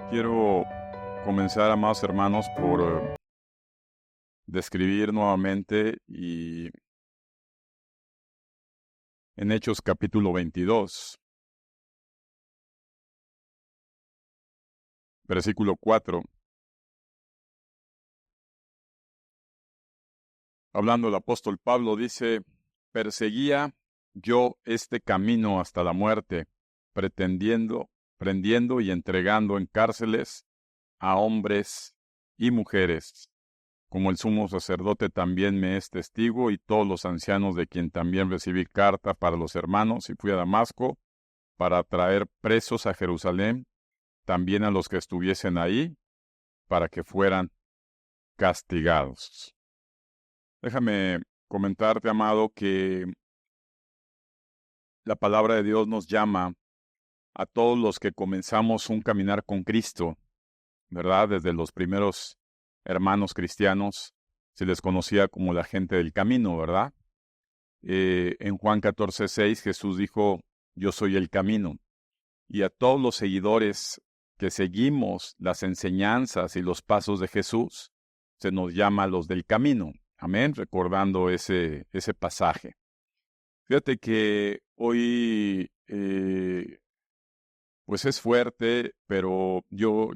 Quiero comenzar, amados hermanos, por describir nuevamente y en Hechos capítulo 22, versículo 4, hablando el apóstol Pablo, dice: perseguía yo este camino hasta la muerte, prendiendo y entregando en cárceles a hombres y mujeres, como el sumo sacerdote también me es testigo, y todos los ancianos, de quien también recibí carta para los hermanos, y fui a Damasco para traer presos a Jerusalén, también a los que estuviesen ahí, para que fueran castigados. Déjame comentarte, amado, que la palabra de Dios nos llama a todos los que comenzamos un caminar con Cristo, ¿verdad? Desde los primeros hermanos cristianos se les conocía como la gente del camino, ¿verdad? En Juan 14:6 Jesús dijo: yo soy el camino. Y a todos los seguidores que seguimos las enseñanzas y los pasos de Jesús, se nos llama los del camino. Amén, recordando ese pasaje. Fíjate que hoy, pues es fuerte, pero yo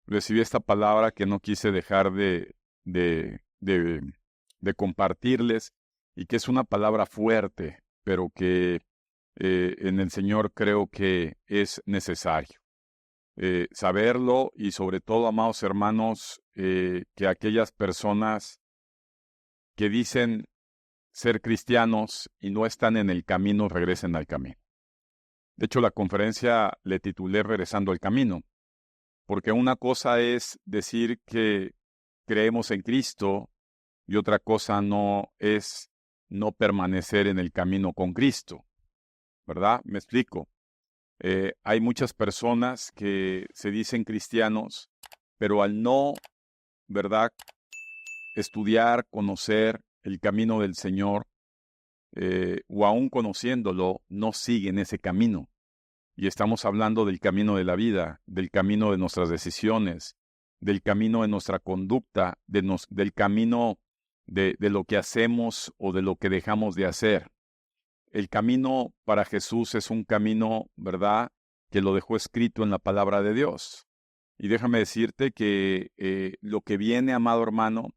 recibí esta palabra que no quise dejar de, de, de compartirles, y que es una palabra fuerte, pero que en el Señor creo que es necesario saberlo, y sobre todo, amados hermanos, que aquellas personas que dicen ser cristianos y no están en el camino, regresen al camino. De hecho, la conferencia le titulé Regresando al Camino, porque una cosa es decir que creemos en Cristo y otra cosa no es no permanecer en el camino con Cristo, ¿verdad? Me explico. Hay muchas personas que se dicen cristianos, pero al no, ¿verdad?, estudiar, conocer el camino del Señor, o aún conociéndolo, no siguen ese camino. Y estamos hablando del camino de la vida, del camino de nuestras decisiones, del camino de nuestra conducta, del camino de lo que hacemos o de lo que dejamos de hacer. El camino para Jesús es un camino, ¿verdad?, que lo dejó escrito en la palabra de Dios. Y déjame decirte que lo que viene, amado hermano,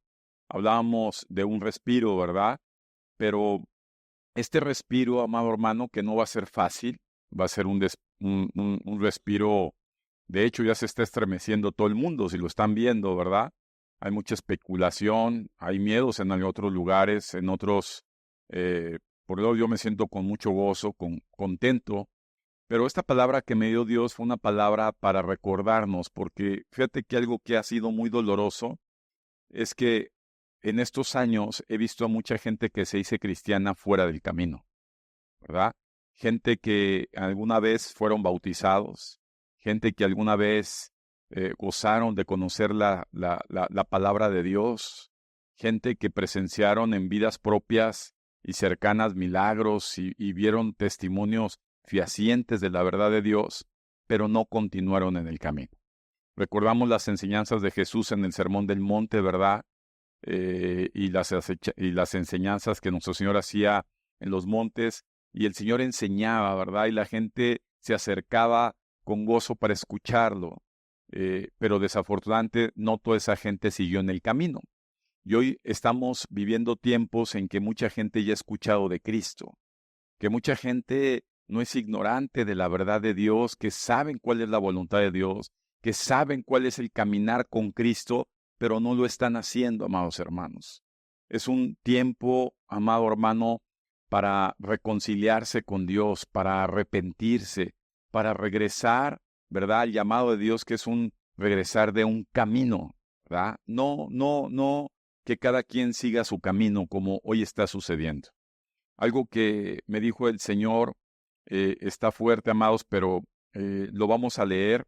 hablábamos de un respiro, ¿verdad? Pero este respiro, amado hermano, que no va a ser fácil, va a ser un respiro. De hecho, ya se está estremeciendo todo el mundo, si lo están viendo, ¿verdad? Hay mucha especulación, hay miedos en otros lugares, en otros. Por eso yo me siento con mucho gozo, contento. Pero esta palabra que me dio Dios fue una palabra para recordarnos, porque fíjate que algo que ha sido muy doloroso es que en estos años he visto a mucha gente que se dice cristiana fuera del camino, ¿verdad? Gente que alguna vez fueron bautizados, gente que alguna vez gozaron de conocer la palabra de Dios, gente que presenciaron en vidas propias y cercanas milagros y vieron testimonios fehacientes de la verdad de Dios, pero no continuaron en el camino. Recordamos las enseñanzas de Jesús en el Sermón del Monte, ¿verdad? Y las enseñanzas que nuestro Señor hacía en los montes, y el Señor enseñaba, ¿verdad? Y la gente se acercaba con gozo para escucharlo, pero desafortunadamente no toda esa gente siguió en el camino. Y hoy estamos viviendo tiempos en que mucha gente ya ha escuchado de Cristo, que mucha gente no es ignorante de la verdad de Dios, que saben cuál es la voluntad de Dios, que saben cuál es el caminar con Cristo, pero no lo están haciendo, amados hermanos. Es un tiempo, amado hermano, para reconciliarse con Dios, para arrepentirse, para regresar, ¿verdad?, al llamado de Dios, que es un regresar de un camino, ¿verdad? No, que cada quien siga su camino como hoy está sucediendo. Algo que me dijo el Señor está fuerte, amados, pero lo vamos a leer,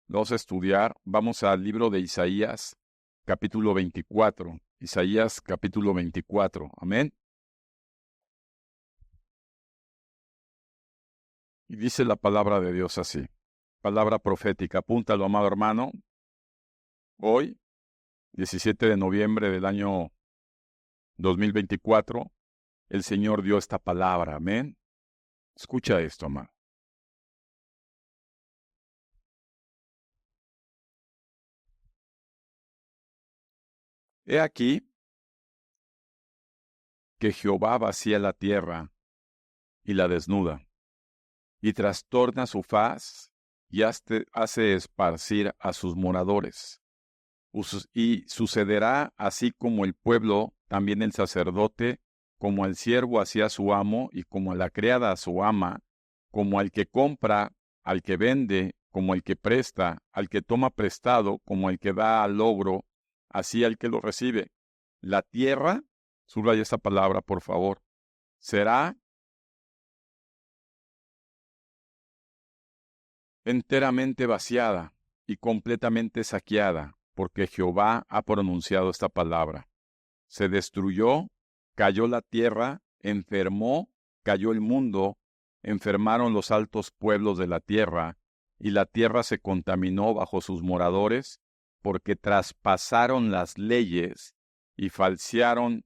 lo vamos a estudiar. Vamos al libro de Isaías, capítulo 24. Isaías, capítulo 24. Amén. Y dice la palabra de Dios así: palabra profética. Apúntalo, amado hermano. Hoy, 17 de noviembre del año 2024, el Señor dio esta palabra. Amén. Escucha esto, amado. He aquí que Jehová vacía la tierra y la desnuda, y trastorna su faz y hace esparcir a sus moradores. Y sucederá así como el pueblo, también el sacerdote, como al siervo hacia su amo, y como a la criada a su ama, como al que compra, al que vende, como al que presta, al que toma prestado, como al que da al logro, así al que lo recibe. La tierra, subraya esta palabra, por favor, será enteramente vaciada y completamente saqueada, porque Jehová ha pronunciado esta palabra. Se destruyó, cayó la tierra, enfermó, cayó el mundo, enfermaron los altos pueblos de la tierra, y la tierra se contaminó bajo sus moradores, porque traspasaron las leyes y falsearon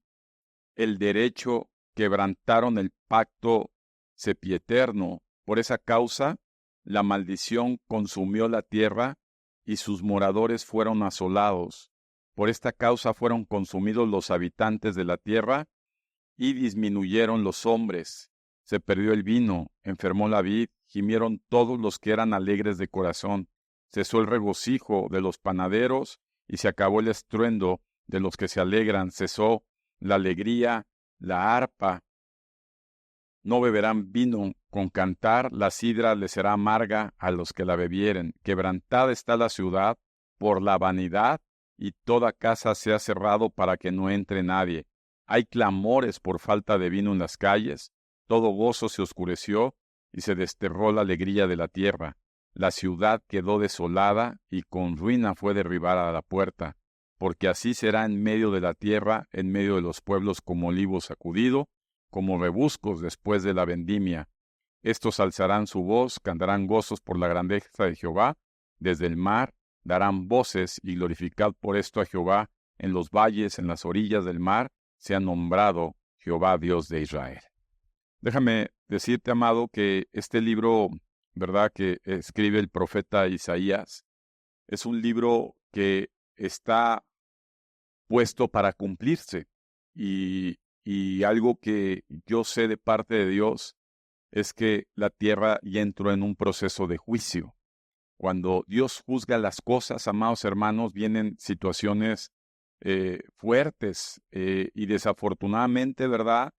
el derecho, quebrantaron el pacto sepieterno. Por esa causa, la maldición consumió la tierra y sus moradores fueron asolados. Por esta causa fueron consumidos los habitantes de la tierra y disminuyeron los hombres. Se perdió el vino, enfermó la vid, gimieron todos los que eran alegres de corazón. Cesó el regocijo de los panaderos y se acabó el estruendo de los que se alegran. Cesó la alegría, la arpa. No beberán vino con cantar, la sidra les será amarga a los que la bebieren. Quebrantada está la ciudad por la vanidad, y toda casa se ha cerrado para que no entre nadie. Hay clamores por falta de vino en las calles, todo gozo se oscureció, y se desterró la alegría de la tierra. La ciudad quedó desolada, y con ruina fue derribada la puerta, porque así será en medio de la tierra, en medio de los pueblos como olivo sacudido, como rebuscos después de la vendimia. Estos alzarán su voz, cantarán gozos por la grandeza de Jehová, desde el mar darán voces y glorificad por esto a Jehová, en los valles, en las orillas del mar, se ha nombrado Jehová Dios de Israel. Déjame decirte, amado, que este libro, ¿verdad?, que escribe el profeta Isaías, es un libro que está puesto para cumplirse. Y algo que yo sé de parte de Dios es que la tierra ya entró en un proceso de juicio. Cuando Dios juzga las cosas, amados hermanos, vienen situaciones fuertes y desafortunadamente, ¿verdad?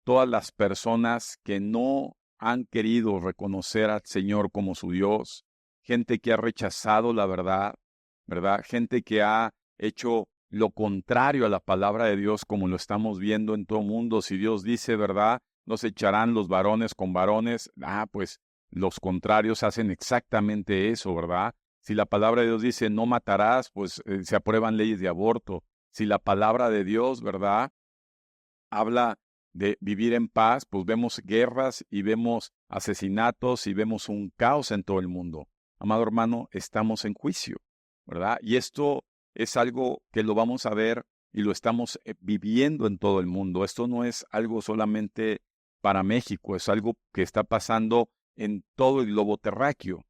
Todas las personas que no han querido reconocer al Señor como su Dios, gente que ha rechazado la verdad, ¿verdad? Gente que ha hecho lo contrario a la palabra de Dios, como lo estamos viendo en todo el mundo. Si Dios dice, ¿verdad?, no se echarán los varones con varones, pues los contrarios hacen exactamente eso, ¿verdad? Si la palabra de Dios dice no matarás, pues se aprueban leyes de aborto. Si la palabra de Dios, ¿verdad?, habla de vivir en paz, pues vemos guerras y vemos asesinatos y vemos un caos en todo el mundo. Amado hermano, estamos en juicio, ¿verdad? Y esto es algo que lo vamos a ver y lo estamos viviendo en todo el mundo. Esto no es algo solamente para México, es algo que está pasando en todo el globo terráqueo.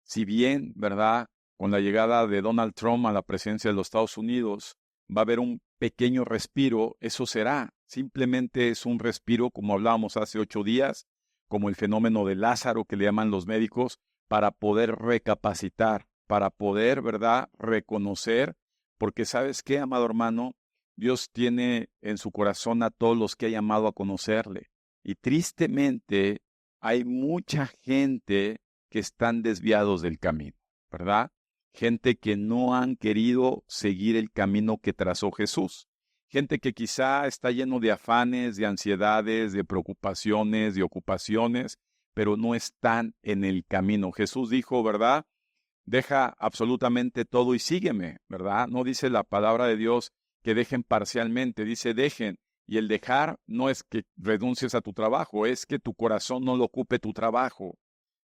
Si bien, ¿verdad?, con la llegada de Donald Trump a la presidencia de los Estados Unidos, va a haber un pequeño respiro, eso será. Simplemente es un respiro, como hablábamos hace 8 días, como el fenómeno de Lázaro que le llaman los médicos, para poder recapacitar, para poder, ¿verdad?, reconocer, porque ¿sabes qué, amado hermano? Dios tiene en su corazón a todos los que ha llamado a conocerle. Y tristemente hay mucha gente que están desviados del camino, ¿verdad? Gente que no han querido seguir el camino que trazó Jesús. Gente que quizá está lleno de afanes, de ansiedades, de preocupaciones, de ocupaciones, pero no están en el camino. Jesús dijo, ¿verdad? Deja absolutamente todo y sígueme, ¿verdad? No dice la palabra de Dios que dejen parcialmente, dice dejen. Y el dejar no es que renuncies a tu trabajo, es que tu corazón no lo ocupe tu trabajo.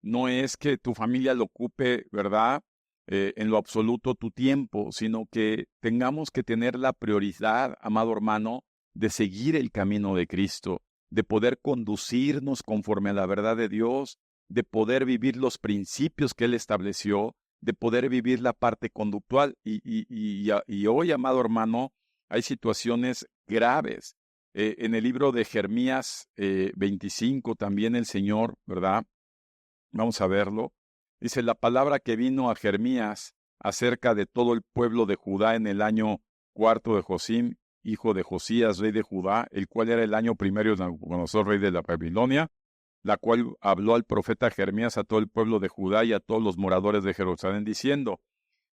no es que tu familia lo ocupe, ¿verdad? En lo absoluto tu tiempo, sino que tengamos que tener la prioridad, amado hermano, de seguir el camino de Cristo, de poder conducirnos conforme a la verdad de Dios, de poder vivir los principios que Él estableció, de poder vivir la parte conductual. Y hoy, amado hermano, hay situaciones graves. En el libro de Jeremías 25 también el Señor, ¿verdad? Vamos a verlo. Dice la palabra que vino a Jeremías acerca de todo el pueblo de Judá en el año cuarto de Josim, hijo de Josías, rey de Judá, el cual era el año primero de Nabucodonosor, rey de la Babilonia, la cual habló al profeta Jeremías a todo el pueblo de Judá y a todos los moradores de Jerusalén, diciendo: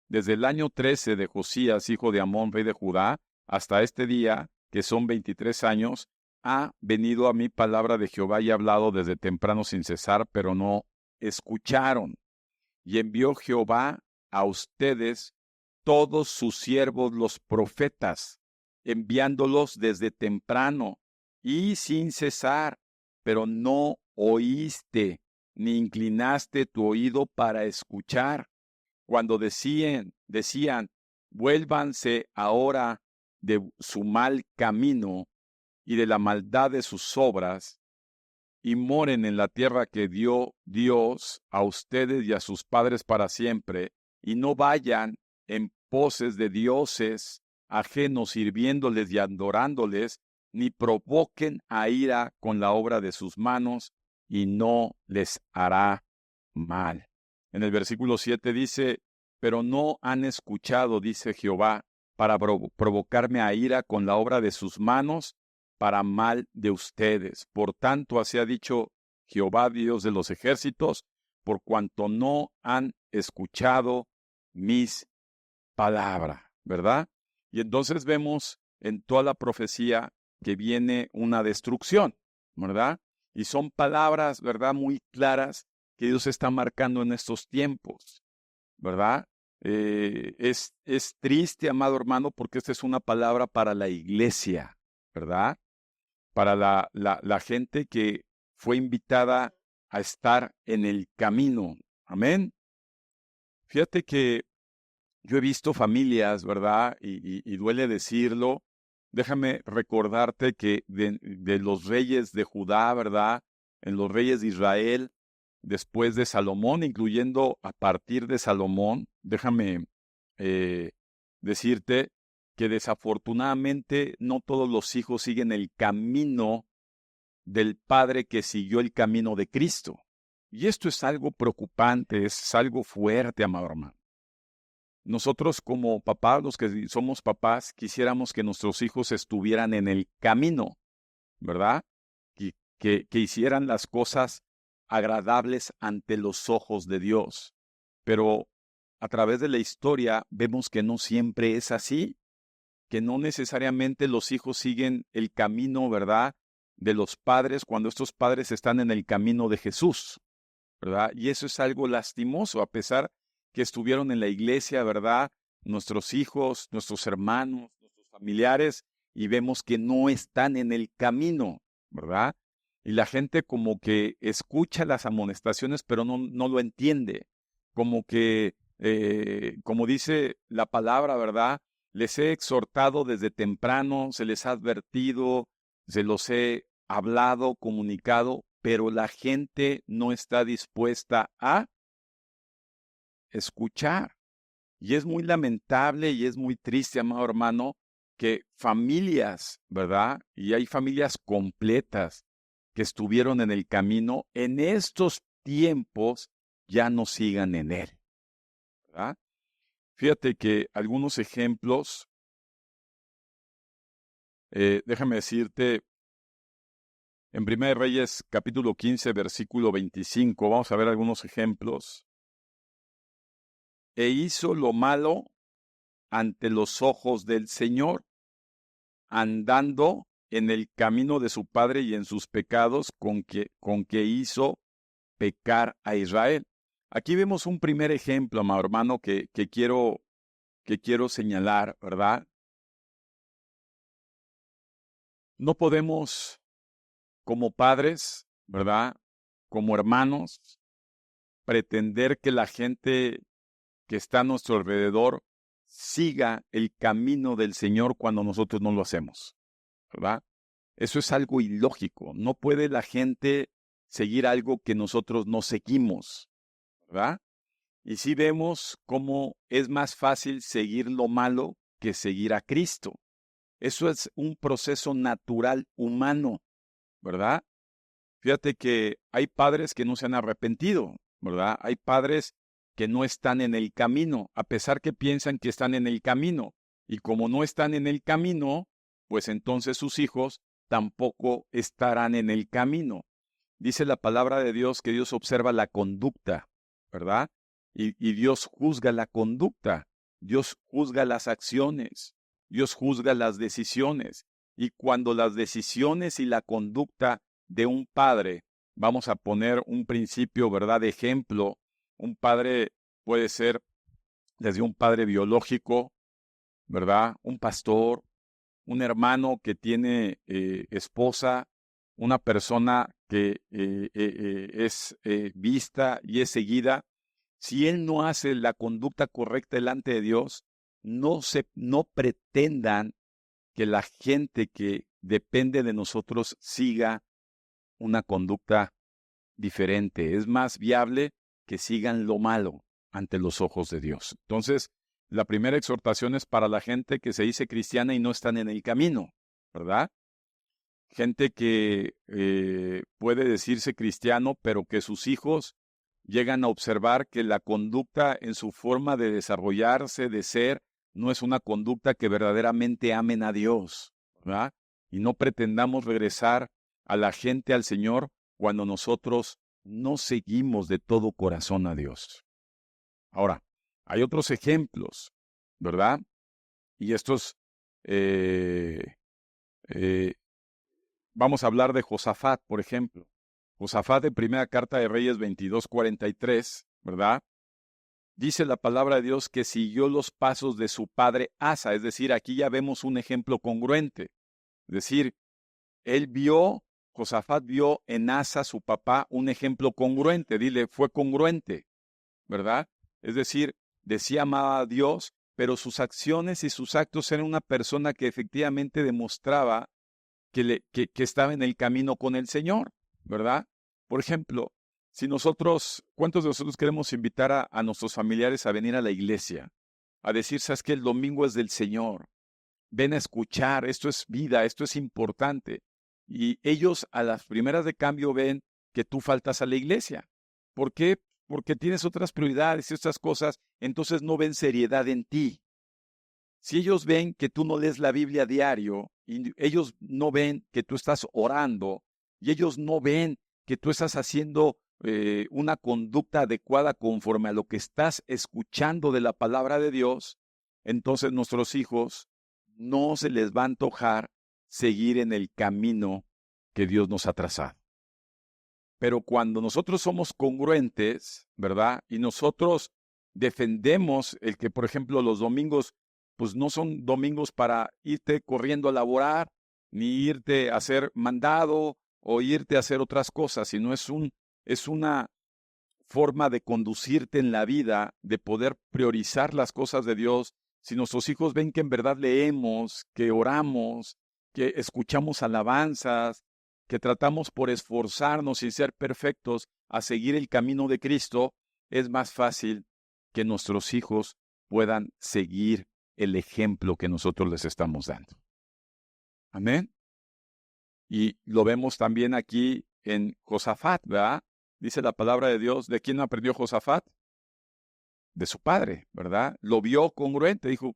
desde el año 13 de Josías, hijo de Amón, rey de Judá, hasta este día, que son 23 años, ha venido a mí palabra de Jehová y ha hablado desde temprano sin cesar, pero no escucharon. Y envió Jehová a ustedes todos sus siervos los profetas, enviándolos desde temprano y sin cesar, pero no oíste, ni inclinaste tu oído para escuchar. Cuando decían, vuélvanse ahora de su mal camino y de la maldad de sus obras, y moren en la tierra que dio Dios a ustedes y a sus padres para siempre, y no vayan en poses de dioses ajenos sirviéndoles y adorándoles, ni provoquen a ira con la obra de sus manos, y no les hará mal. En el versículo 7 dice: pero no han escuchado, dice Jehová, para provocarme a ira con la obra de sus manos, para mal de ustedes. Por tanto, así ha dicho Jehová, Dios de los ejércitos, por cuanto no han escuchado mis palabras, ¿verdad? Y entonces vemos en toda la profecía que viene una destrucción, ¿verdad? Y son palabras, ¿verdad?, muy claras que Dios está marcando en estos tiempos, ¿verdad? Es triste, amado hermano, porque esta es una palabra para la iglesia, ¿verdad? Para la gente que fue invitada a estar en el camino. Amén. Fíjate que yo he visto familias, ¿verdad? Y duele decirlo. Déjame recordarte que de los reyes de Judá, ¿verdad? En los reyes de Israel, después de Salomón, incluyendo a partir de Salomón, déjame eh, decirte que desafortunadamente no todos los hijos siguen el camino del padre que siguió el camino de Cristo. Y esto es algo preocupante, es algo fuerte, amado hermano. Nosotros como papás, los que somos papás, quisiéramos que nuestros hijos estuvieran en el camino, ¿verdad? Que hicieran las cosas agradables ante los ojos de Dios. Pero a través de la historia vemos que no siempre es así, que no necesariamente los hijos siguen el camino, ¿verdad?, de los padres cuando estos padres están en el camino de Jesús, ¿verdad? Y eso es algo lastimoso, a pesar que estuvieron en la iglesia, ¿verdad? Nuestros hijos, nuestros hermanos, nuestros familiares, y vemos que no están en el camino, ¿verdad? Y la gente como que escucha las amonestaciones, pero no lo entiende. Como que, como dice la palabra, ¿verdad? Les he exhortado desde temprano, se les ha advertido, se los he hablado, comunicado, pero la gente no está dispuesta a escuchar. Y es muy lamentable y es muy triste, amado hermano, que familias, ¿verdad? Y hay familias completas que estuvieron en el camino, en estos tiempos ya no sigan en él, ¿verdad? Fíjate que algunos ejemplos, déjame decirte, en 1 Reyes capítulo 15, versículo 25, vamos a ver algunos ejemplos. E hizo lo malo ante los ojos del Señor, andando en el camino de su padre y en sus pecados con que hizo pecar a Israel. Aquí vemos un primer ejemplo, amado hermano, que quiero señalar, ¿verdad? No podemos, como padres, ¿verdad?, como hermanos, pretender que la gente que está a nuestro alrededor siga el camino del Señor cuando nosotros no lo hacemos, ¿verdad? Eso es algo ilógico. No puede la gente seguir algo que nosotros no seguimos, ¿verdad? Y sí vemos cómo es más fácil seguir lo malo que seguir a Cristo. Eso es un proceso natural humano, ¿verdad? Fíjate que hay padres que no se han arrepentido, ¿verdad? Hay padres que no están en el camino, a pesar que piensan que están en el camino. Y como no están en el camino, pues entonces sus hijos tampoco estarán en el camino. Dice la palabra de Dios que Dios observa la conducta, ¿verdad? Y Dios juzga la conducta, Dios juzga las acciones, Dios juzga las decisiones. Y cuando las decisiones y la conducta de un padre, vamos a poner un principio, ¿verdad? De ejemplo, un padre puede ser desde un padre biológico, ¿verdad? Un pastor, un hermano que tiene esposa, una persona que es vista y es seguida. Si él no hace la conducta correcta delante de Dios, no pretendan que la gente que depende de nosotros siga una conducta diferente. Es más viable que sigan lo malo ante los ojos de Dios. Entonces, la primera exhortación es para la gente que se dice cristiana y no están en el camino, ¿verdad? Gente que puede decirse cristiano, pero que sus hijos llegan a observar que la conducta en su forma de desarrollarse, de ser, no es una conducta que verdaderamente amen a Dios, ¿verdad? Y no pretendamos regresar a la gente al Señor cuando nosotros no seguimos de todo corazón a Dios. Ahora, hay otros ejemplos, ¿verdad? Y estos, vamos a hablar de Josafat, por ejemplo. Josafat de Primera Carta de Reyes 22:43, ¿verdad? Dice la palabra de Dios que siguió los pasos de su padre Asa, es decir, aquí ya vemos un ejemplo congruente. Es decir, Josafat vio en Asa, su papá, un ejemplo congruente, dile, fue congruente, ¿verdad? Es decir, decía amaba a Dios, pero sus acciones y sus actos eran una persona que efectivamente demostraba que estaba en el camino con el Señor, ¿verdad? Por ejemplo, ¿cuántos de nosotros queremos invitar a nuestros familiares a venir a la iglesia? A decir, sabes que el domingo es del Señor. Ven a escuchar, esto es vida, esto es importante. Y ellos a las primeras de cambio ven que tú faltas a la iglesia. ¿Por qué? Porque tienes otras prioridades y otras cosas, entonces no ven seriedad en ti. Si ellos ven que tú no lees la Biblia a diario, y ellos no ven que tú estás orando, y ellos no ven que tú estás haciendo una conducta adecuada conforme a lo que estás escuchando de la palabra de Dios, entonces nuestros hijos no se les va a antojar seguir en el camino que Dios nos ha trazado. Pero cuando nosotros somos congruentes, ¿verdad? Y nosotros defendemos el que, por ejemplo, los domingos, pues no son domingos para irte corriendo a laborar, ni irte a hacer mandado o irte a hacer otras cosas, sino es una forma de conducirte en la vida, de poder priorizar las cosas de Dios. Si nuestros hijos ven que en verdad leemos, que oramos, que escuchamos alabanzas, que tratamos por esforzarnos y ser perfectos a seguir el camino de Cristo, es más fácil que nuestros hijos puedan seguir el ejemplo que nosotros les estamos dando. Amén. Y lo vemos también aquí en Josafat, ¿verdad? Dice la palabra de Dios, ¿de quién aprendió Josafat? De su padre, ¿verdad? Lo vio congruente, dijo,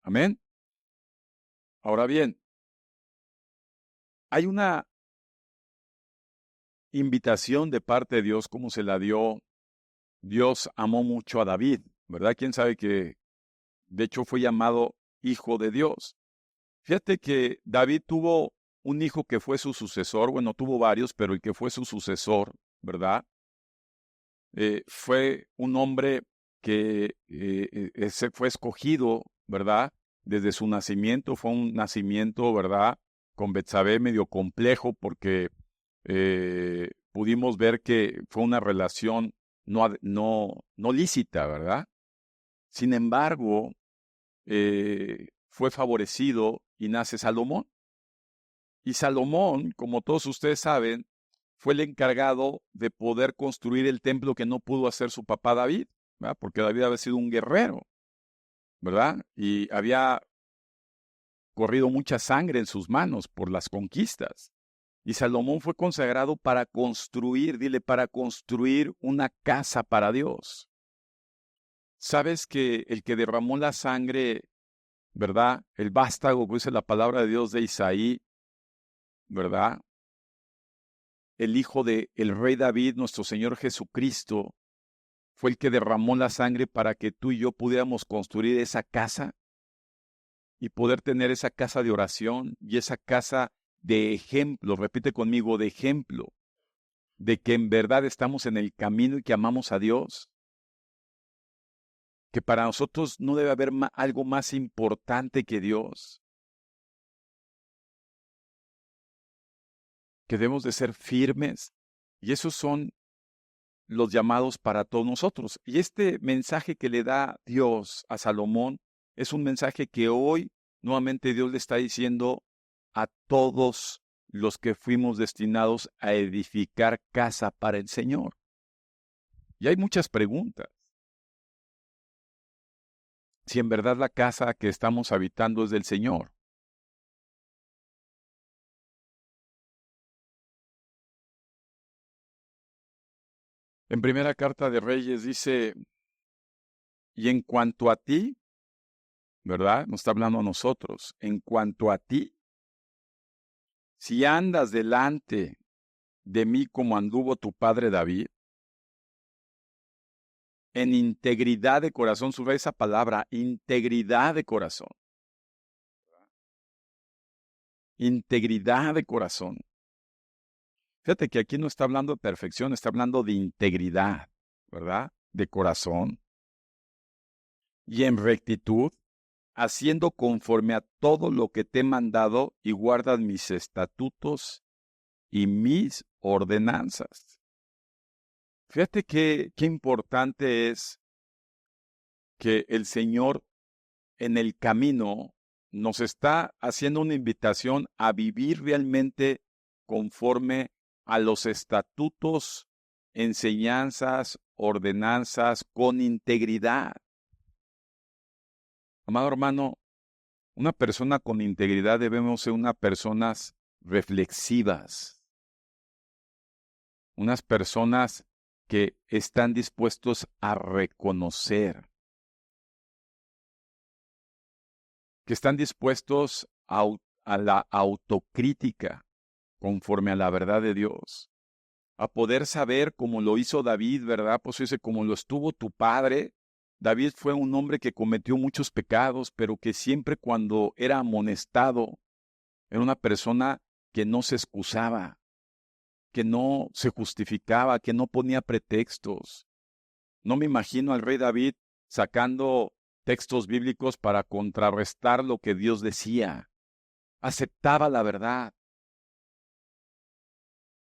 amén. Ahora bien, hay una invitación de parte de Dios como se la dio. Dios amó mucho a David, ¿verdad? ¿Quién sabe que de hecho fue llamado hijo de Dios? Fíjate que David tuvo un hijo que fue su sucesor, bueno, tuvo varios, pero el que fue su sucesor, ¿verdad? Fue un hombre que se fue escogido, ¿verdad? Desde su nacimiento, fue un nacimiento, ¿verdad? Con Betsabé medio complejo porque pudimos ver que fue una relación no lícita, ¿verdad? Sin embargo, fue favorecido y nace Salomón. Y Salomón, como todos ustedes saben, fue el encargado de poder construir el templo que no pudo hacer su papá David, ¿verdad? Porque David había sido un guerrero, ¿verdad? Y había corrido mucha sangre en sus manos por las conquistas. Y Salomón fue consagrado para construir, dile, para construir una casa para Dios. ¿Sabes que el que derramó la sangre, verdad? El vástago, que dice la palabra de Dios de Isaí, ¿verdad? El hijo de el rey David, nuestro Señor Jesucristo, fue el que derramó la sangre para que tú y yo pudiéramos construir esa casa y poder tener esa casa de oración y esa casa de ejemplo, repite conmigo, de ejemplo, de que en verdad estamos en el camino y que amamos a Dios, que para nosotros no debe haber algo más importante que Dios, que debemos de ser firmes, y esos son los llamados para todos nosotros. Y este mensaje que le da Dios a Salomón es un mensaje que hoy nuevamente Dios le está diciendo a todos los que fuimos destinados a edificar casa para el Señor. Y hay muchas preguntas. Si en verdad la casa que estamos habitando es del Señor. En primera carta de Reyes dice, y en cuanto a ti, ¿verdad? Nos está hablando a nosotros. En cuanto a ti, si andas delante de mí como anduvo tu padre David, en integridad de corazón, sube esa palabra, integridad de corazón. Integridad de corazón. Fíjate que aquí no está hablando de perfección, está hablando de integridad, ¿verdad? De corazón. Y en rectitud, haciendo conforme a todo lo que te he mandado y guardas mis estatutos y mis ordenanzas. Fíjate qué importante es que el Señor en el camino nos está haciendo una invitación a vivir realmente conforme a los estatutos, enseñanzas, ordenanzas, con integridad. Amado hermano, una persona con integridad debemos ser unas personas reflexivas, unas personas que están dispuestos a reconocer, que están dispuestos a la autocrítica conforme a la verdad de Dios, a poder saber como lo hizo David, ¿verdad? Pues dice, como lo estuvo tu padre. David fue un hombre que cometió muchos pecados, pero que siempre cuando era amonestado, era una persona que no se excusaba, que no se justificaba, que no ponía pretextos. No me imagino al rey David sacando textos bíblicos para contrarrestar lo que Dios decía. Aceptaba la verdad.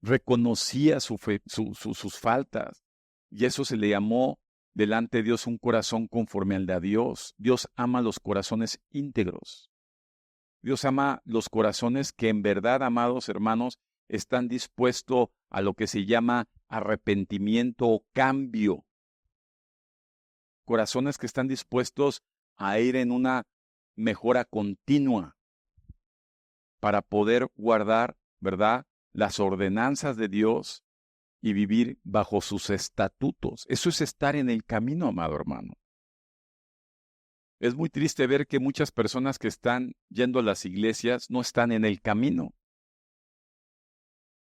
Reconocía sus faltas. Y eso se le llamó delante de Dios un corazón conforme al de Dios. Dios ama los corazones íntegros. Dios ama los corazones que en verdad, amados hermanos, están dispuestos a lo que se llama arrepentimiento o cambio. Corazones que están dispuestos a ir en una mejora continua para poder guardar, ¿verdad?, las ordenanzas de Dios y vivir bajo sus estatutos. Eso es estar en el camino, amado hermano. Es muy triste ver que muchas personas que están yendo a las iglesias no están en el camino.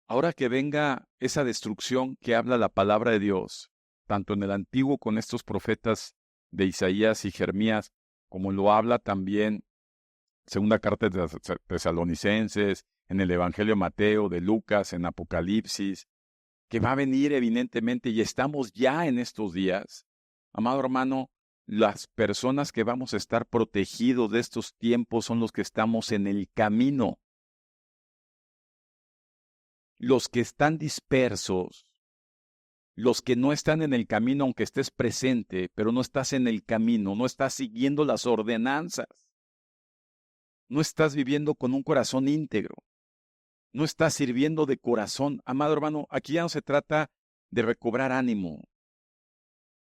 Ahora que venga esa destrucción que habla la palabra de Dios, tanto en el Antiguo con estos profetas de Isaías y Jeremías, como lo habla también segunda carta de Tesalonicenses, en el Evangelio de Mateo, de Lucas, en Apocalipsis, que va a venir evidentemente y estamos ya en estos días. Amado hermano, las personas que vamos a estar protegidos de estos tiempos son los que estamos en el camino. Los que están dispersos, los que no están en el camino, aunque estés presente, pero no estás en el camino, no estás siguiendo las ordenanzas, no estás viviendo con un corazón íntegro, no estás sirviendo de corazón. Amado hermano, aquí ya no se trata de recobrar ánimo,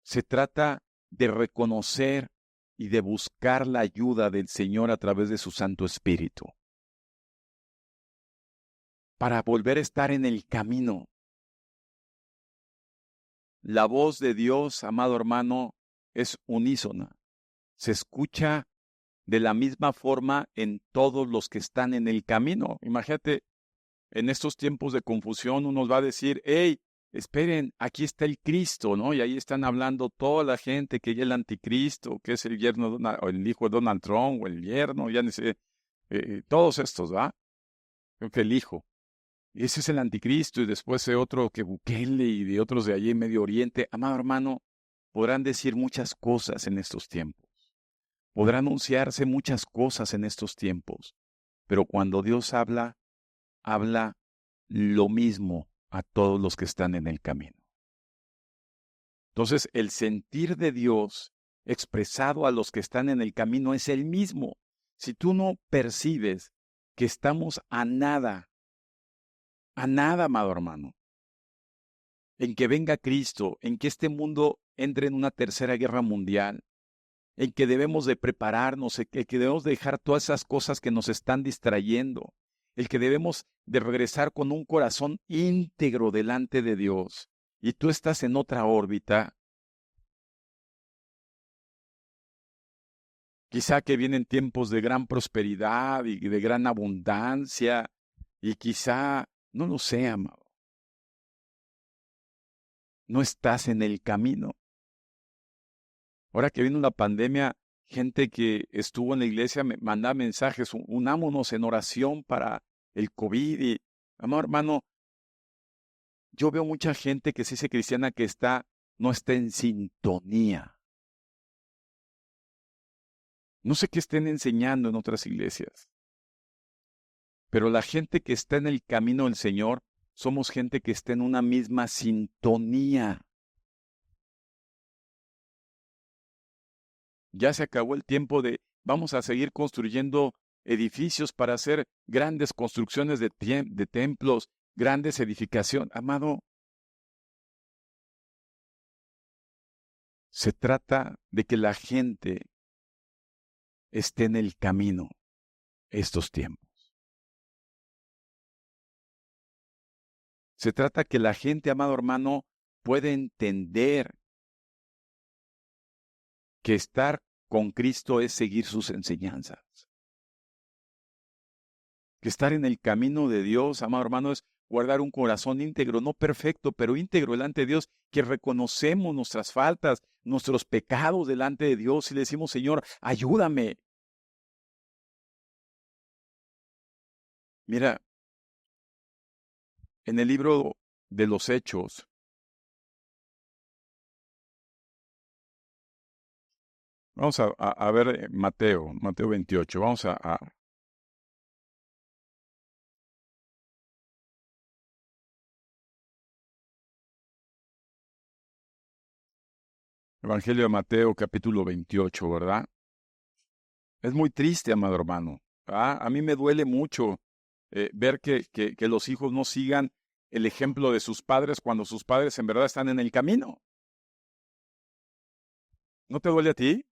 se trata de reconocer y de buscar la ayuda del Señor a través de su Santo Espíritu, para volver a estar en el camino. La voz de Dios, amado hermano, es unísona. Se escucha de la misma forma en todos los que están en el camino. Imagínate, en estos tiempos de confusión uno va a decir, hey, esperen, aquí está el Cristo, ¿no? Y ahí están hablando toda la gente que ya el anticristo, que es el yerno, o el hijo de Donald Trump, o el yerno, ya ni sé, todos estos, ¿va? Creo que el hijo. Ese es el anticristo, y después de otro que Bukele y de otros de allí en Medio Oriente. Amado hermano, podrán decir muchas cosas en estos tiempos. Podrá anunciarse muchas cosas en estos tiempos. Pero cuando Dios habla, habla lo mismo a todos los que están en el camino. Entonces, el sentir de Dios expresado a los que están en el camino es el mismo. Si tú no percibes que estamos a nada, amado hermano, en que venga Cristo, en que este mundo entre en una tercera guerra mundial, en que debemos de prepararnos, en que debemos dejar todas esas cosas que nos están distrayendo, el que debemos de regresar con un corazón íntegro delante de Dios, y tú estás en otra órbita, quizá que vienen tiempos de gran prosperidad y de gran abundancia, y quizá, no lo sé, amado, no estás en el camino. Ahora que vino la pandemia, gente que estuvo en la iglesia me mandaba mensajes, unámonos en oración para el COVID. Y, amado hermano, yo veo mucha gente que se dice cristiana que no está en sintonía. No sé qué estén enseñando en otras iglesias, pero la gente que está en el camino del Señor, somos gente que está en una misma sintonía. Ya se acabó el tiempo de vamos a seguir construyendo edificios para hacer grandes construcciones de templos, grandes edificaciones. Amado, se trata de que la gente esté en el camino estos tiempos. Se trata que la gente, amado hermano, puede entender que estar con Cristo es seguir sus enseñanzas. Que estar en el camino de Dios, amado hermano, es guardar un corazón íntegro, no perfecto, pero íntegro delante de Dios, que reconocemos nuestras faltas, nuestros pecados delante de Dios y le decimos, Señor, ayúdame. Mira, en el libro de los Hechos, vamos a ver Mateo 28, vamos a Evangelio de Mateo capítulo 28, ¿verdad? Es muy triste, amado hermano. A mí me duele mucho ver que los hijos no sigan el ejemplo de sus padres cuando sus padres en verdad están en el camino. ¿No te duele a ti?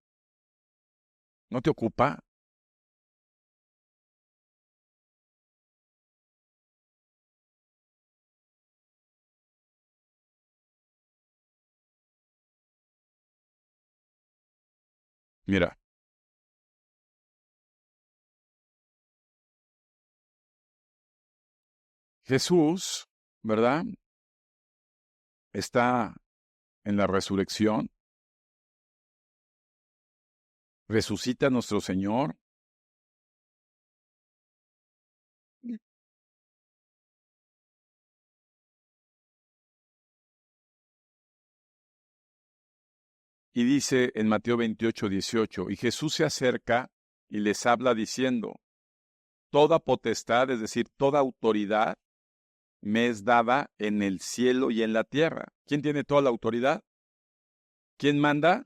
¿No te ocupa? Mira, Jesús, ¿verdad? Está en la resurrección, resucita nuestro Señor y dice en Mateo 28, 18, y Jesús se acerca y les habla diciendo, toda potestad, es decir, toda autoridad, me es dada en el cielo y en la tierra. ¿Quién tiene toda la autoridad? ¿Quién manda?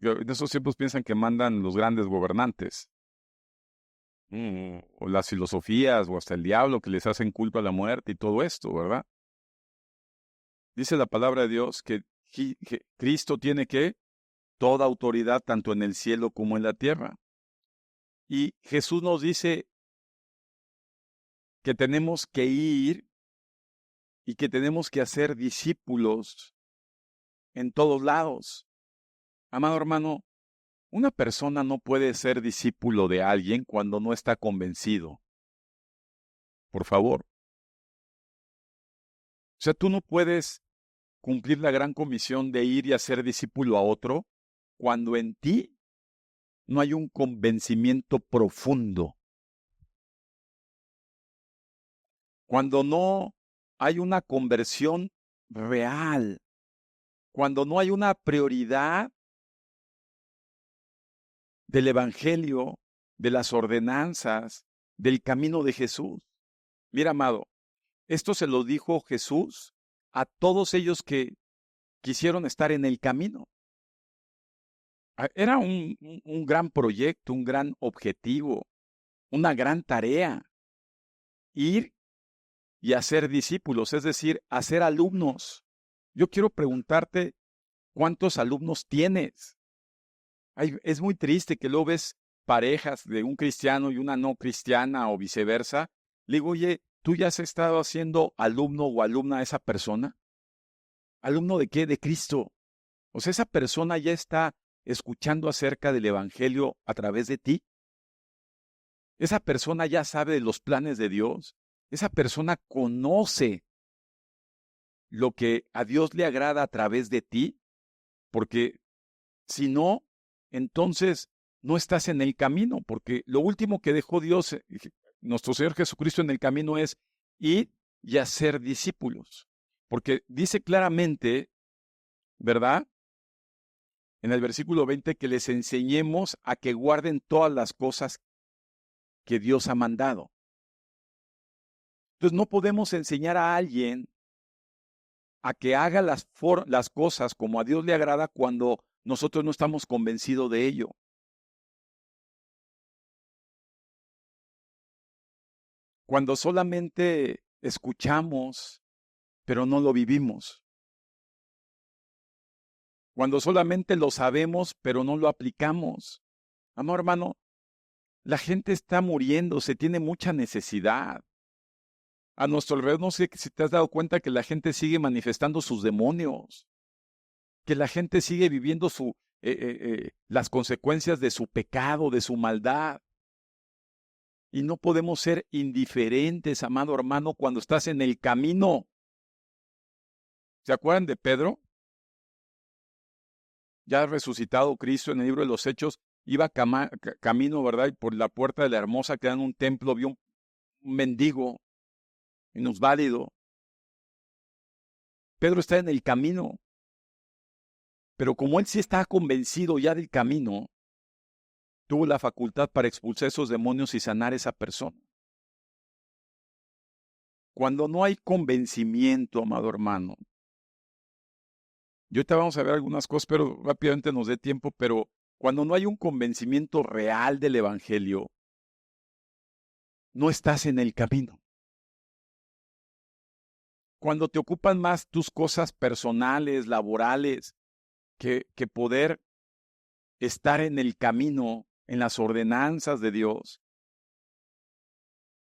En esos tiempos piensan que mandan los grandes gobernantes, o las filosofías, o hasta el diablo que les hacen culto a la muerte y todo esto, ¿verdad? Dice la palabra de Dios que Cristo tiene que toda autoridad tanto en el cielo como en la tierra. Y Jesús nos dice que tenemos que ir y que tenemos que hacer discípulos en todos lados. Amado hermano, una persona no puede ser discípulo de alguien cuando no está convencido. Por favor. O sea, tú no puedes cumplir la gran comisión de ir y hacer discípulo a otro cuando en ti no hay un convencimiento profundo. Cuando no hay una conversión real. Cuando no hay una prioridad del evangelio, de las ordenanzas, del camino de Jesús. Mira, amado, esto se lo dijo Jesús a todos ellos que quisieron estar en el camino. Era un gran proyecto, un gran objetivo, una gran tarea. Ir y hacer discípulos, es decir, hacer alumnos. Yo quiero preguntarte, ¿cuántos alumnos tienes? Es muy triste que luego ves parejas de un cristiano y una no cristiana o viceversa. Le digo, oye, ¿tú ya has estado haciendo alumno o alumna a esa persona? ¿Alumno de qué? De Cristo. O sea, esa persona ya está escuchando acerca del Evangelio a través de ti. Esa persona ya sabe de los planes de Dios. Esa persona conoce lo que a Dios le agrada a través de ti, porque si no, entonces no estás en el camino, porque lo último que dejó Dios, nuestro Señor Jesucristo en el camino es ir y hacer discípulos. Porque dice claramente, ¿verdad? En el versículo 20, que les enseñemos a que guarden todas las cosas que Dios ha mandado. Entonces no podemos enseñar a alguien a que haga las cosas como a Dios le agrada cuando nosotros no estamos convencidos de ello. Cuando solamente escuchamos, pero no lo vivimos. Cuando solamente lo sabemos, pero no lo aplicamos. Amor hermano, la gente está muriendo, se tiene mucha necesidad. A nuestro alrededor, no sé si te has dado cuenta que la gente sigue manifestando sus demonios, que la gente sigue viviendo las consecuencias de su pecado, de su maldad. Y no podemos ser indiferentes, amado hermano, cuando estás en el camino. ¿Se acuerdan de Pedro? Ya resucitado Cristo en el libro de los Hechos, iba camino, ¿verdad? Y por la puerta de la hermosa que era un templo, vio un mendigo, minusválido. Pedro está en el camino, pero como él sí está convencido ya del camino, tuvo la facultad para expulsar esos demonios y sanar a esa persona. Cuando no hay convencimiento, amado hermano, y ahorita vamos a ver algunas cosas, pero rápidamente nos dé tiempo, pero cuando no hay un convencimiento real del Evangelio, no estás en el camino. Cuando te ocupan más tus cosas personales, laborales, que poder estar en el camino, en las ordenanzas de Dios,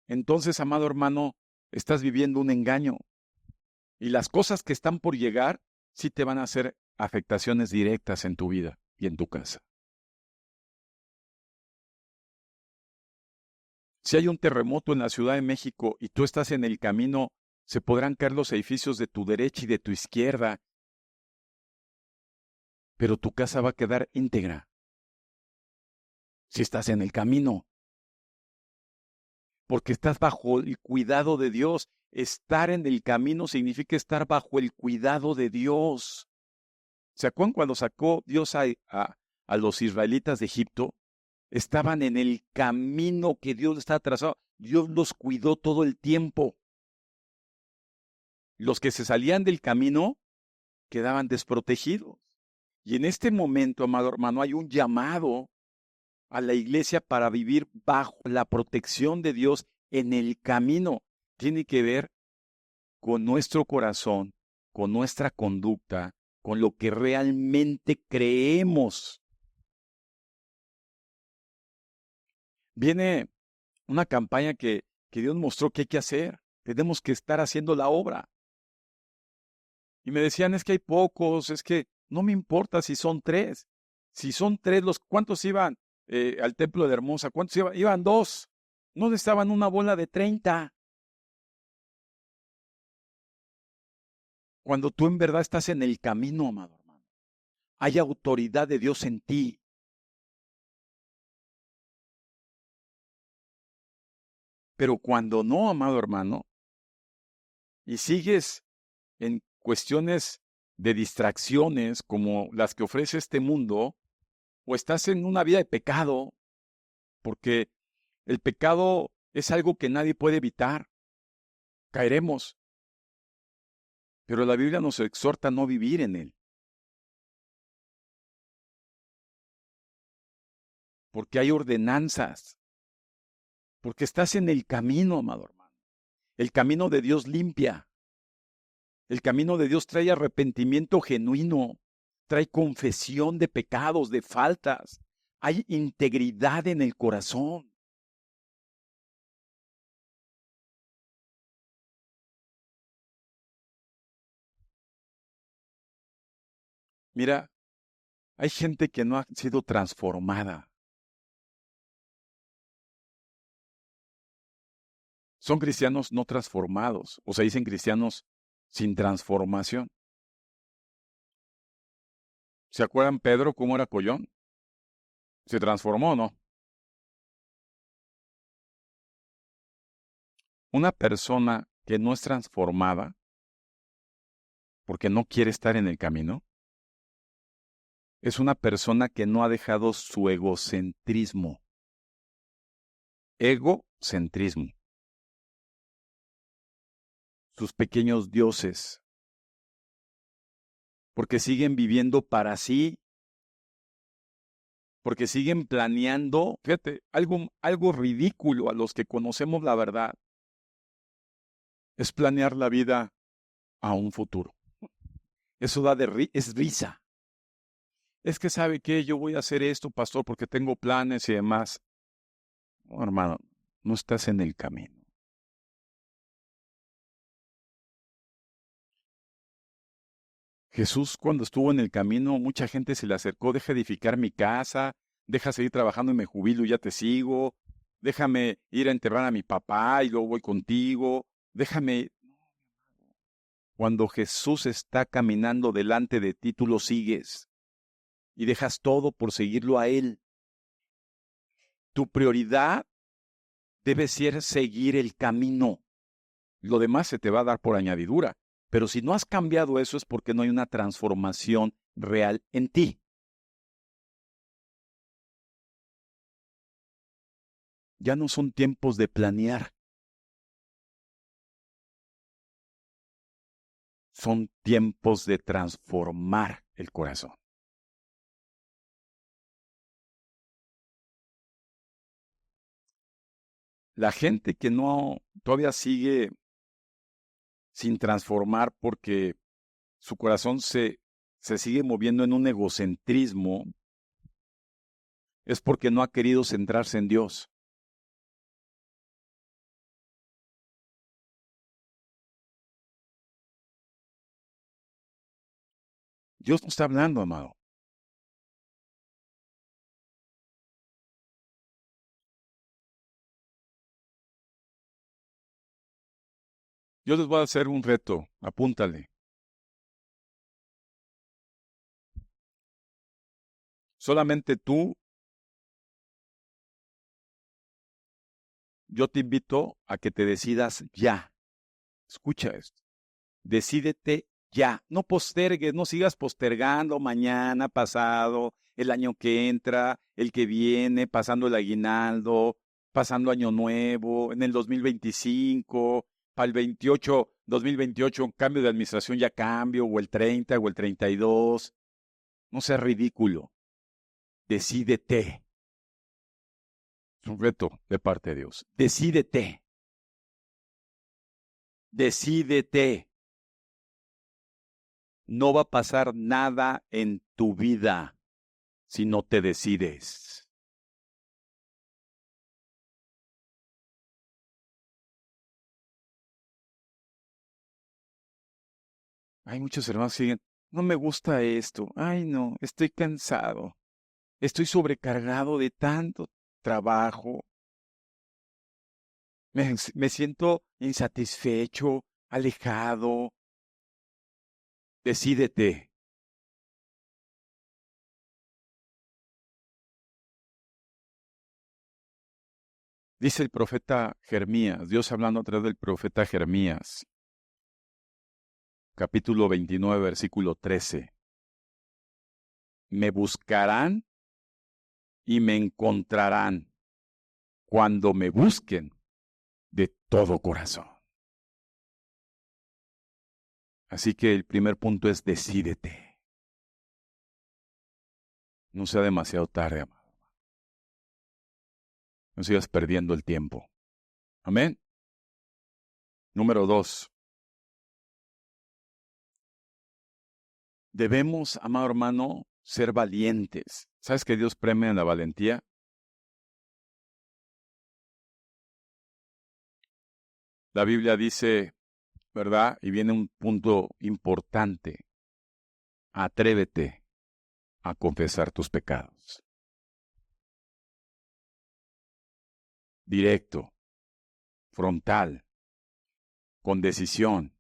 entonces, amado hermano, estás viviendo un engaño. Y las cosas que están por llegar sí te van a hacer afectaciones directas en tu vida y en tu casa. Si hay un terremoto en la Ciudad de México y tú estás en el camino, se podrán caer los edificios de tu derecha y de tu izquierda, pero tu casa va a quedar íntegra si estás en el camino, porque estás bajo el cuidado de Dios. Estar en el camino significa estar bajo el cuidado de Dios. ¿Se acuerdan cuando sacó Dios a los israelitas de Egipto? Estaban en el camino que Dios les estaba trazado. Dios los cuidó todo el tiempo. Los que se salían del camino quedaban desprotegidos. Y en este momento, amado hermano, hay un llamado a la iglesia para vivir bajo la protección de Dios en el camino. Tiene que ver con nuestro corazón, con nuestra conducta, con lo que realmente creemos. Viene una campaña que Dios mostró que hay que hacer. Tenemos que estar haciendo la obra. Y me decían, es que hay pocos, es que no me importa si son 3. Si son 3, ¿cuántos iban al templo de Hermosa? ¿Cuántos iban? Iban 2. No estaban una bola de 30. Cuando tú en verdad estás en el camino, amado hermano, hay autoridad de Dios en ti. Pero cuando no, amado hermano, y sigues en cuestiones de distracciones como las que ofrece este mundo, o estás en una vida de pecado, porque el pecado es algo que nadie puede evitar. Caeremos, pero la Biblia nos exhorta a no vivir en él, porque hay ordenanzas, porque estás en el camino, amado hermano. El camino de Dios limpia, el camino de Dios trae arrepentimiento genuino, trae confesión de pecados, de faltas, hay integridad en el corazón. Mira, hay gente que no ha sido transformada. Son cristianos no transformados, o se dicen cristianos sin transformación. ¿Se acuerdan Pedro cómo era collón? ¿Se transformó o no? Una persona que no es transformada porque no quiere estar en el camino, es una persona que no ha dejado su egocentrismo. Egocentrismo. Sus pequeños dioses. Porque siguen viviendo para sí. Porque siguen planeando, fíjate, algo ridículo a los que conocemos la verdad. Es planear la vida a un futuro. Eso es risa. Es que sabe que yo voy a hacer esto, pastor, porque tengo planes y demás. No, hermano, no estás en el camino. Jesús, cuando estuvo en el camino, mucha gente se le acercó, deja edificar mi casa, deja seguir trabajando y me jubilo y ya te sigo, déjame ir a enterrar a mi papá y luego voy contigo, déjame. Cuando Jesús está caminando delante de ti, tú lo sigues y dejas todo por seguirlo a Él. Tu prioridad debe ser seguir el camino. Lo demás se te va a dar por añadidura. Pero si no has cambiado eso es porque no hay una transformación real en ti. Ya no son tiempos de planear. Son tiempos de transformar el corazón. La gente que no todavía sigue sin transformar porque su corazón se sigue moviendo en un egocentrismo, es porque no ha querido centrarse en Dios. Dios no está hablando, amado. Yo les voy a hacer un reto, apúntale. Solamente tú, yo te invito a que te decidas ya. Escucha esto. Decídete ya. No postergues, no sigas postergando mañana, pasado, el año que entra, el que viene, pasando el aguinaldo, pasando año nuevo, en el 2025, para el 28 2028, cambio de administración, ya cambio, o el 30, o el 32. No seas ridículo. Decídete. Es un reto de parte de Dios. Decídete. Decídete. No va a pasar nada en tu vida si no te decides. Hay muchos hermanos que dicen, no me gusta esto. Ay, no, estoy cansado. Estoy sobrecargado de tanto trabajo. Me siento insatisfecho, alejado. Decídete. Dice el profeta Jeremías, Dios hablando a través del profeta Jeremías, capítulo 29, versículo 13. Me buscarán y me encontrarán cuando me busquen de todo corazón. Así que el primer punto es decídete. No sea demasiado tarde, amado. No sigas perdiendo el tiempo. Amén. Número 2. Debemos, amado hermano, ser valientes. ¿Sabes que Dios premia la valentía? La Biblia dice, ¿verdad? Y viene un punto importante. Atrévete a confesar tus pecados. Directo, frontal, con decisión.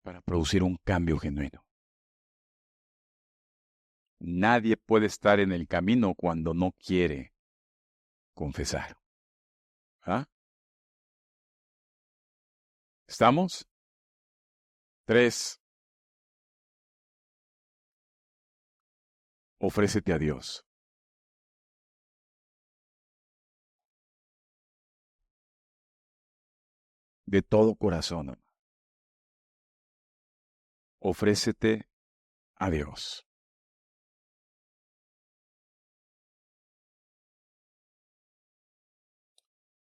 Para producir un cambio genuino. Nadie puede estar en el camino cuando no quiere confesar. ¿Ah? ¿Estamos? 3. Ofrécete a Dios. De todo corazón. Ofrécete a Dios.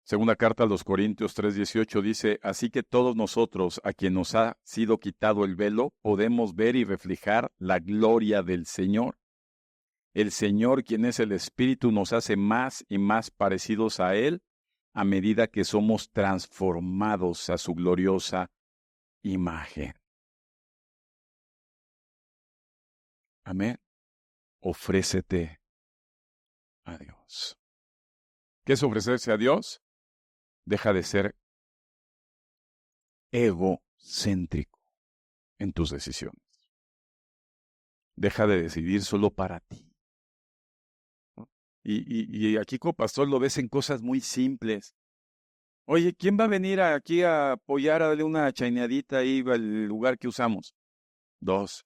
Segunda carta a los Corintios 3:18 dice, así que todos nosotros, a quien nos ha sido quitado el velo, podemos ver y reflejar la gloria del Señor. El Señor, quien es el Espíritu, nos hace más y más parecidos a Él a medida que somos transformados a su gloriosa imagen. Amén. Ofrécete a Dios. ¿Qué es ofrecerse a Dios? Deja de ser egocéntrico en tus decisiones. Deja de decidir solo para ti. ¿No? Y aquí como pastor lo ves en cosas muy simples. Oye, ¿quién va a venir aquí a apoyar a darle una chaineadita ahí al lugar que usamos? 2.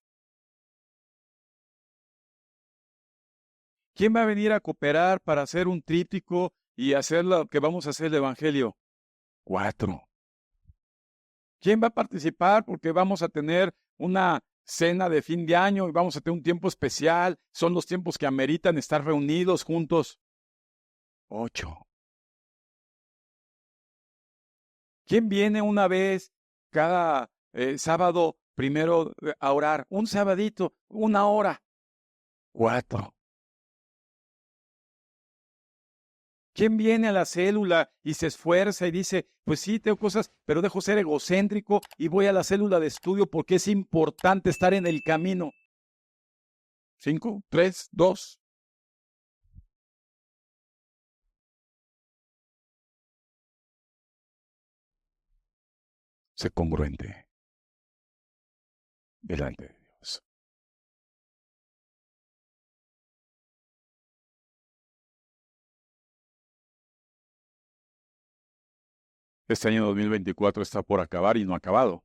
¿Quién va a venir a cooperar para hacer un tríptico y hacer lo que vamos a hacer el Evangelio? 4. ¿Quién va a participar? Porque vamos a tener una cena de fin de año y vamos a tener un tiempo especial. Son los tiempos que ameritan estar reunidos juntos. 8. ¿Quién viene una vez cada sábado primero a orar? Un sabadito, 1 hora. 4. ¿Quién viene a la célula y se esfuerza y dice, pues sí, tengo cosas, pero dejo ser egocéntrico y voy a la célula de estudio porque es importante estar en el camino? 5, 3, 2. Sé congruente delante de Dios. Este año 2024 está por acabar y no ha acabado.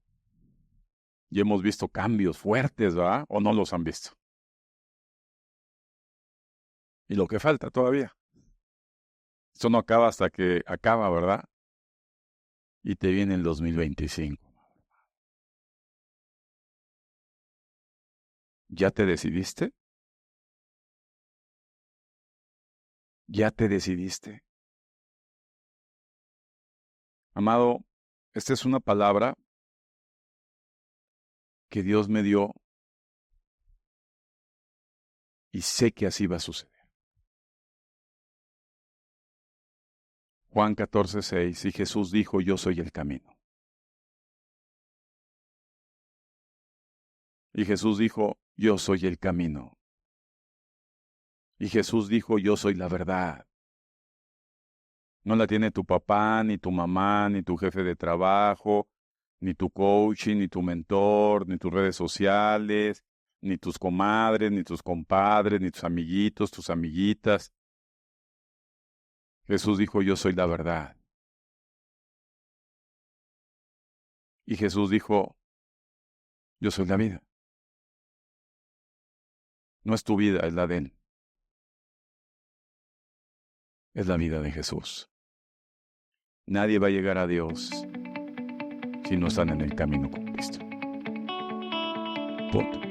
Y hemos visto cambios fuertes, ¿verdad? ¿O no los han visto? Y lo que falta todavía. Esto no acaba hasta que acaba, ¿verdad? Y te viene el 2025. ¿Ya te decidiste? ¿Ya te decidiste? Amado, esta es una palabra que Dios me dio y sé que así va a suceder. Juan 14:6, y Jesús dijo, yo soy el camino. Y Jesús dijo, yo soy el camino. Y Jesús dijo, yo soy la verdad. No la tiene tu papá, ni tu mamá, ni tu jefe de trabajo, ni tu coaching, ni tu mentor, ni tus redes sociales, ni tus comadres, ni tus compadres, ni tus amiguitos, tus amiguitas. Jesús dijo, yo soy la verdad. Y Jesús dijo, yo soy la vida. No es tu vida, es la de Él. Es la vida de Jesús. Nadie va a llegar a Dios si no están en el camino con Cristo. Punto.